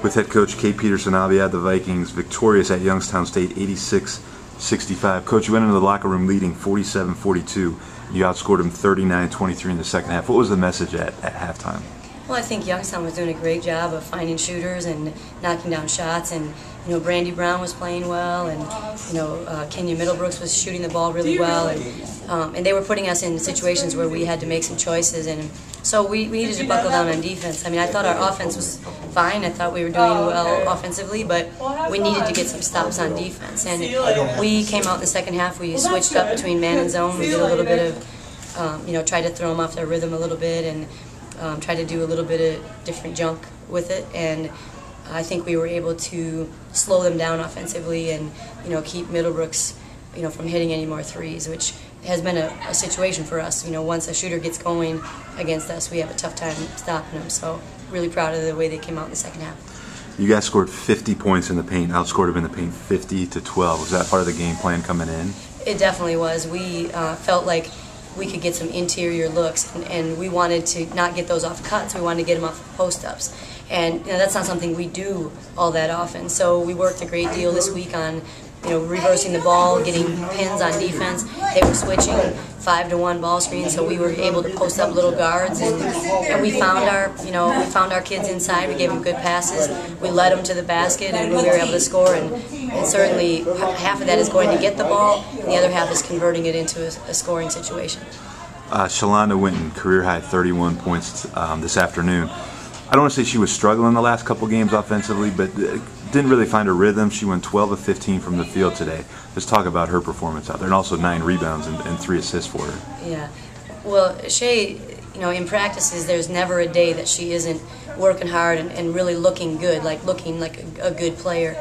With head coach Peterson, Abiad, the Vikings victorious at Youngstown State 86-65. Coach, you went into the locker room leading 47-42. You outscored them 39-23 in the second half. What was the message at halftime? Well, I think Youngstown was doing a great job of finding shooters and knocking down shots, and Brandy Brown was playing well, and Kenya Middlebrooks was shooting the ball really well, and they were putting us in situations where we had to make some choices, and so we needed to buckle down on defense. I mean, I thought our offense was fine. I thought we were doing well offensively, but we needed to get some stops on defense, and we came out in the second half. We switched up between man and zone. We did a little bit of, tried to throw them off their rhythm a little bit, and tried to do a little bit of different junk with it, and I think we were able to slow them down offensively and keep Middlebrooks from hitting any more threes, which has been a situation for us. Once a shooter gets going against us, we have a tough time stopping them. So really proud of the way they came out in the second half. You guys scored 50 points in the paint, outscored them in the paint 50-12. Was that part of the game plan coming in? It definitely was. We felt like we could get some interior looks, and we wanted to not get those off cuts. We wanted to get them off post-ups, and that's not something we do all that often. So we worked a great deal this week on reversing the ball, getting pins on defense. They were switching 5-to-1 ball screens, so we were able to post up little guards, and we found our kids inside. We gave them good passes. We led them to the basket, and we were able to score. And certainly half of that is going to get the ball, and the other half is converting it into a scoring situation. Shalonda Winton, career high 31 points this afternoon. I don't want to say she was struggling the last couple games offensively, but didn't really find her rhythm. She went 12 of 15 from the field today. Let's talk about her performance out there, and also 9 rebounds and 3 assists for her. Yeah, well, Shay, in practices, there's never a day that she isn't working hard and really looking good, looking like a good player.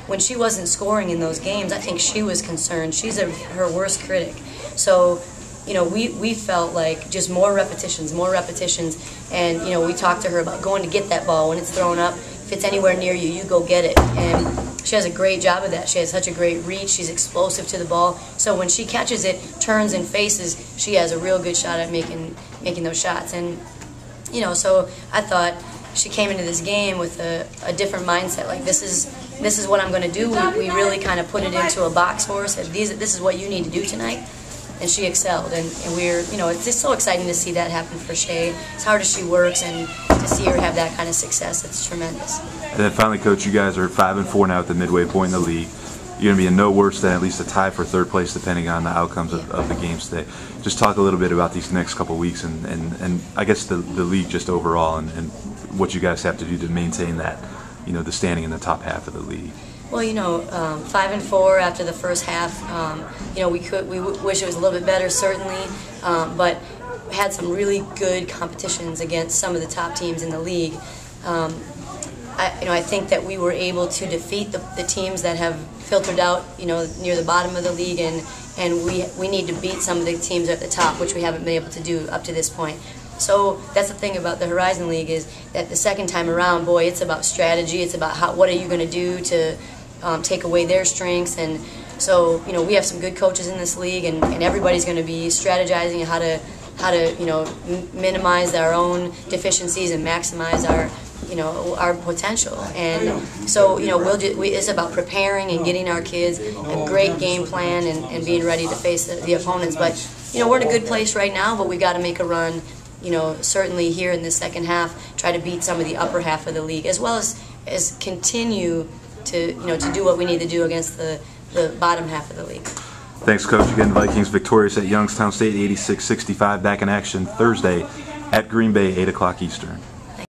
When she wasn't scoring in those games, I think she was concerned. She's her worst critic. So we felt like just more repetitions, and we talked to her about going to get that ball when it's thrown up. If it's anywhere near you, you go get it. And she has a great job of that. She has such a great reach. She's explosive to the ball. So when she catches it, turns and faces, she has a real good shot at making those shots. And so I thought she came into this game with a different mindset. Like, this is what I'm going to do. We really kind of put it into a box for her. Said, this is what you need to do tonight. And she excelled, and we're, it's just so exciting to see that happen for Shay. As hard as she works, and to see her have that kind of success, it's tremendous. And then finally, Coach, you guys are 5-4 now at the midway point in the league. You're going to be in no worse than at least a tie for third place, depending on the outcomes of the games today. Just talk a little bit about these next couple of weeks, and I guess the league just overall, and what you guys have to do to maintain that, the standing in the top half of the league. Well, 5-4 after the first half. We wish it was a little bit better, certainly, but had some really good competitions against some of the top teams in the league. I think that we were able to defeat the teams that have filtered out, near the bottom of the league, and we need to beat some of the teams at the top, which we haven't been able to do up to this point. So that's the thing about the Horizon League, is that the second time around, boy, it's about strategy. It's about what are you going to do to take away their strengths. And so we have some good coaches in this league, and everybody's going to be strategizing how to minimize our own deficiencies and maximize our potential. And so it's about preparing and getting our kids a great game plan and being ready to face the opponents. But we're in a good place right now, but we got to make a run. Certainly here in the second half, try to beat some of the upper half of the league, as well as continue to to do what we need to do against the bottom half of the league. Thanks, Coach. Again, Vikings victorious at Youngstown State 86-65. Back in action Thursday at Green Bay, 8 o'clock Eastern.